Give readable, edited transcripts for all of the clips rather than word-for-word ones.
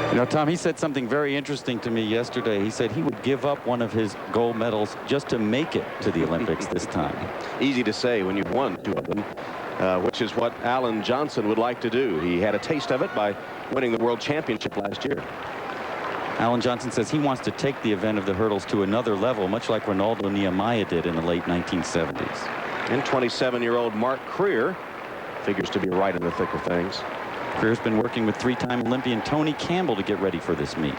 You know, Tom, he said something very interesting to me yesterday. He said he would give up one of his gold medals just to make it to the Olympics this time. Easy to say when you've won 2 of them, which is what Alan Johnson would like to do. He had a taste of it by winning the World Championship last year. Alan Johnson says he wants to take the event of the hurdles to another level, much like Ronaldo Nehemiah did in the late 1970s. And 27-year-old Mark Crear figures to be right in the thick of things. Crear's been working with 3-time Olympian Tony Campbell to get ready for this meet.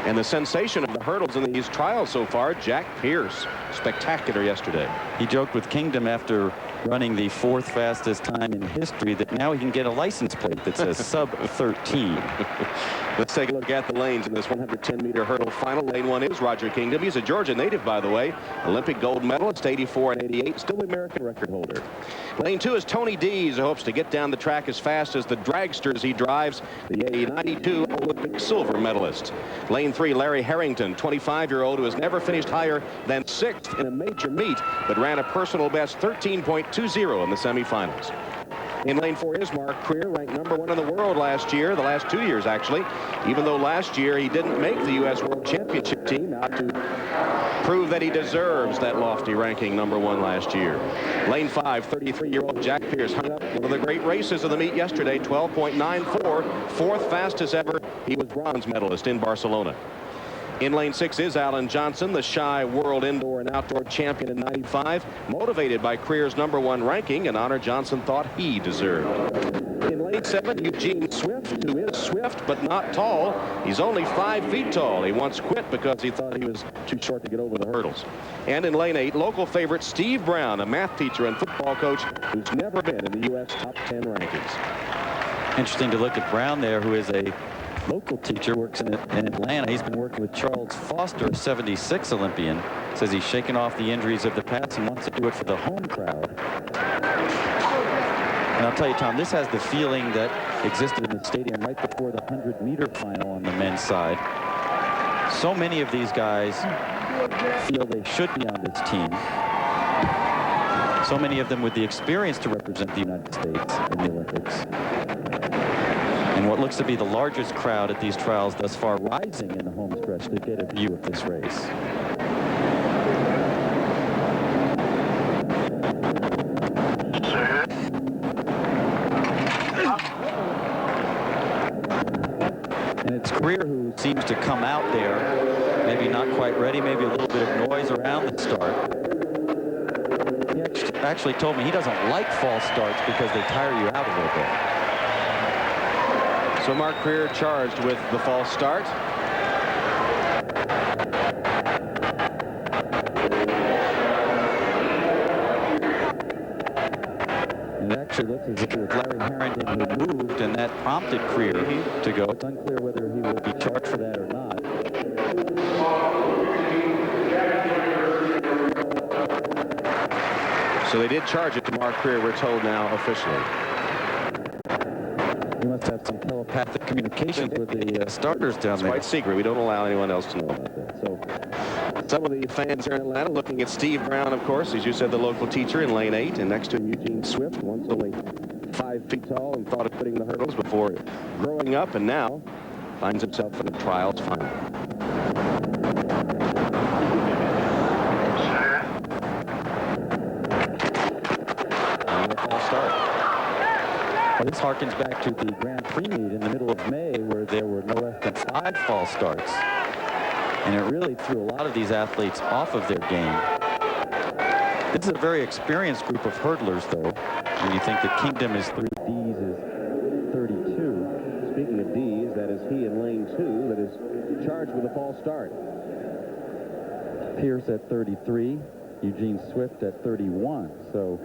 And the sensation of the hurdles in these trials so far, Jack Pierce. Spectacular yesterday. He joked with Kingdom after running the 4th fastest time in history that now he can get a license plate that says sub 13. Let's take a look at the lanes in this 110-meter hurdle final. Lane 1 is Roger Kingdom. He's a Georgia native, by the way. Olympic gold medalist, 84 and 88. Still the American record holder. Lane 2 is Tony Dees, who hopes to get down the track as fast as the dragsters he drives, the 92 Olympic silver medalist. Lane 3, Larry Harrington, 25-year-old who has never finished higher than 6th in a major meet, but ran a personal best 13.20 in the semifinals. In lane 4 is Mark Crear, ranked #1 in the world last year, the last 2 years actually, even though last year he didn't make the U.S. World Championship team. Now to prove that he deserves that lofty ranking, #1 last year. Lane 5, 33-year-old Jack Pierce hung up one of the great races of the meet yesterday, 12.94, 4th fastest ever. He was bronze medalist in Barcelona. In lane 6 is Alan Johnson, the shy world indoor and outdoor champion in '95, motivated by Crear's #1 ranking, an honor Johnson thought he deserved. In lane 7, Eugene Swift, who is swift but not tall. He's only 5 feet tall. He once quit because he thought he was too short to get over the hurdles. And in lane 8, local favorite Steve Brown, a math teacher and football coach who's never been in the U.S. top 10 rankings. Interesting to look at Brown there, who is a local teacher, works in Atlanta. He's been working with Charles Foster, a '76 Olympian. Says he's shaken off the injuries of the past and wants to do it for the home crowd. And I'll tell you, Tom, this has the feeling that existed in the stadium right before the 100-meter final on the men's side. So many of these guys feel they should be on this team. So many of them with the experience to represent the United States in the Olympics. And what looks to be the largest crowd at these trials thus far rising in the home stretch to get a view of this race. And it's Crear who seems to come out there, maybe not quite ready, maybe a little bit of noise around the start. He actually told me he doesn't like false starts because they tire you out a little bit. So Mark Crear charged with the false start. And it actually looks as if it was Larry Harrington who moved, and that prompted Crear to go. It's unclear whether he will be charged for that or not. So they did charge it to Mark Crear, we're told now officially. He must have some telepathic communications with the starters down there. It's quite secret. We don't allow anyone else to know about that. So some of the fans here in Atlanta looking at Steve Brown, of course, as you said, the local teacher in lane 8, and next to him Eugene Swift, once only 5 feet tall and thought of quitting the hurdles before growing up, and now finds himself in the trials final. Well, this harkens back to the Grand Prix meet in the middle of May, where there were no less than 5 false starts. And it really threw a lot of these athletes off of their game. This is a very experienced group of hurdlers, though. When you think that Kingdom is 3, Dees is 32. Speaking of Dees, that is he in lane 2 that is charged with a false start. Pierce at 33, Eugene Swift at 31. So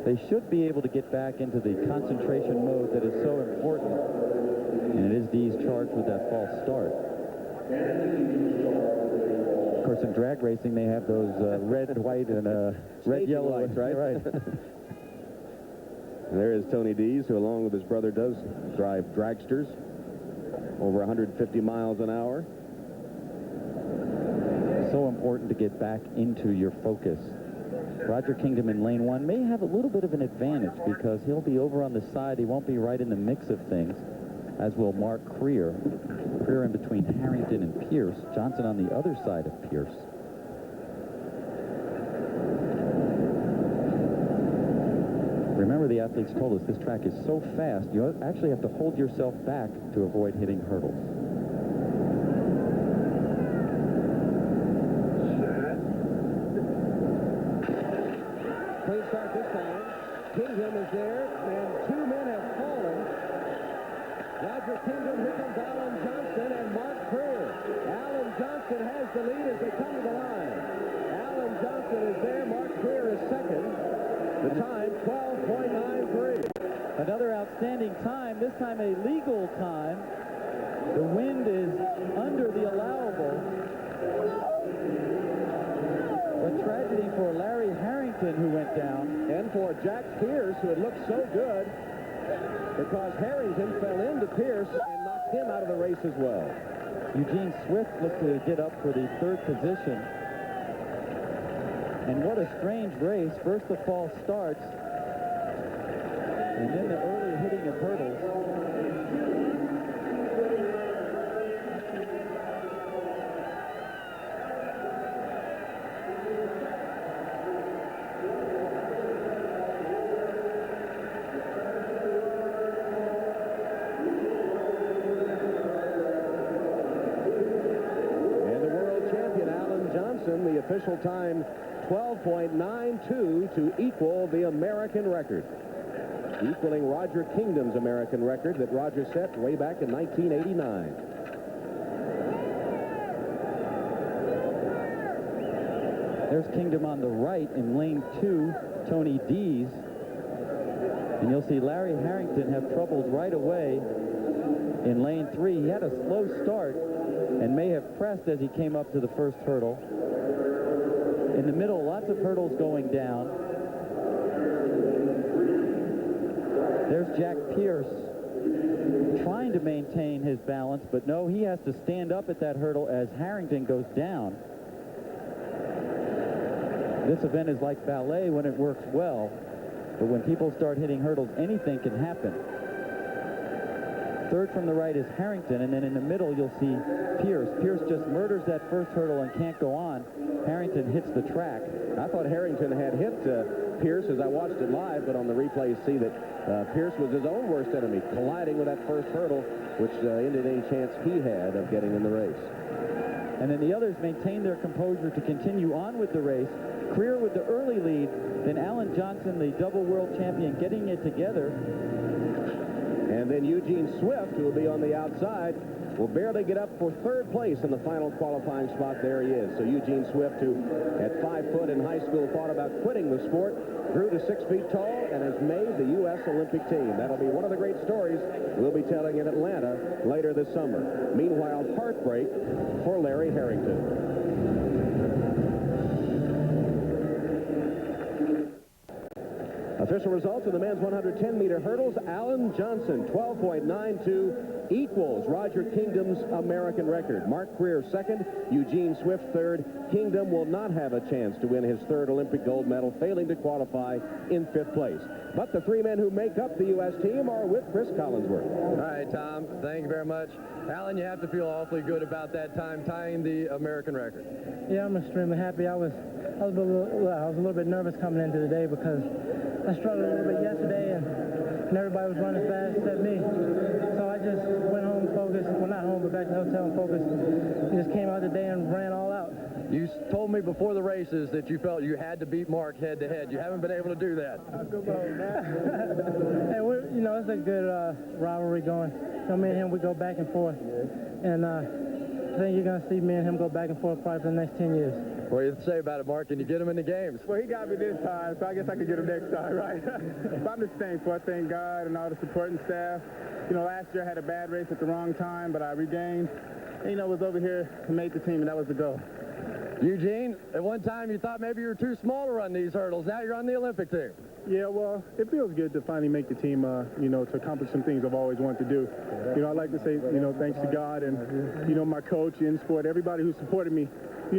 they should be able to get back into the concentration mode that is so important. And it is Dees charged with that false start. Of course, in drag racing, they have those red, white, and red, yellow lights, right? Right. There is Tony Dees, who along with his brother does drive dragsters over 150 miles an hour. So important to get back into your focus. Roger Kingdom in lane 1 may have a little bit of an advantage because he'll be over on the side. He won't be right in the mix of things, as will Mark Crear. Crear in between Harrington and Pierce. Johnson on the other side of Pierce. Remember, the athletes told us this track is so fast, you actually have to hold yourself back to avoid hitting hurdles. Clean start this time. Kingdom is there, and two men have fallen. Roger Kingdom, here comes Alan Johnson and Mark Crear. Alan Johnson has the lead as they come to the line. Alan Johnson is there. Mark Crear is second. The time, 12.93. Another outstanding time, this time a legal time. The wind is under the allowable. A tragedy for Larry Harrington, who went down. And for Jack Pierce, who had looked so good, because Harrington fell into Pierce and knocked him out of the race as well. Eugene Swift looked to get up for the third position. And what a strange race. First the false starts, and then the early hitting of hurdles. And the world champion, Alan Johnson, the official time, 12.92 to equal the American record. Equaling Roger Kingdom's American record that Roger set way back in 1989. There's Kingdom on the right in lane 2, Tony Dees. And you'll see Larry Harrington have troubles right away in lane 3. He had a slow start and may have pressed as he came up to the first hurdle. In the middle, lots of hurdles going down. There's Jack Pierce trying to maintain his balance, but no, he has to stand up at that hurdle as Harrington goes down. This event is like ballet when it works well, but when people start hitting hurdles, anything can happen. Third from the right is Harrington, and then in the middle you'll see Pierce. Pierce just murders that first hurdle and can't go on. Harrington hits the track. I thought Harrington had hit Pierce as I watched it live, but on the replay see that Pierce was his own worst enemy, colliding with that first hurdle, which ended any chance he had of getting in the race. And then the others maintain their composure to continue on with the race. Crear with the early lead, then Alan Johnson, the double world champion, getting it together. And then Eugene Swift, who will be on the outside, will barely get up for third place in the final qualifying spot. There he is. So Eugene Swift, who at 5 foot in high school thought about quitting the sport, grew to 6 feet tall and has made the U.S. Olympic team. That'll be one of the great stories we'll be telling in Atlanta later this summer. Meanwhile, heartbreak for Larry Harrington. Official results of the men's 110-meter hurdles. Alan Johnson, 12.92, equals Roger Kingdom's American record. Mark Crear second, Eugene Swift third. Kingdom will not have a chance to win his third Olympic gold medal, failing to qualify in 5th place. But the 3 men who make up the U.S. team are with Chris Collinsworth. All right, Tom, thank you very much. Alan, you have to feel awfully good about that time tying the American record. Yeah, I'm extremely happy. I was a little bit nervous coming into the day because I struggled a little bit yesterday and everybody was running fast except me. So I just went home focused, well not home, but back to the hotel and focused. Just came out today and ran all out. You told me before the races that you felt you had to beat Mark head-to-head. You haven't been able to do that. Hey, it's a good rivalry going. Me and him, we go back and forth. And I think you're going to see me and him go back and forth probably for the next 10 years. What do you say about it, Mark? Can you get him in the games? Well, he got me this time, so I guess I could get him next time, right? But I'm just thankful. I thank God and all the supporting staff. Last year I had a bad race at the wrong time, but I regained. And, was over here to make the team, and that was the goal. Eugene, at one time you thought maybe you were too small to run these hurdles. Now you're on the Olympic team. Yeah, well, it feels good to finally make the team, to accomplish some things I've always wanted to do. I'd like to say, thanks to God and, my coach in sport, everybody who supported me,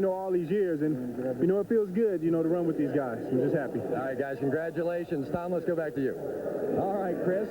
all these years. And, it feels good, to run with these guys. I'm just happy. All right, guys, congratulations. Tom, let's go back to you. All right, Chris.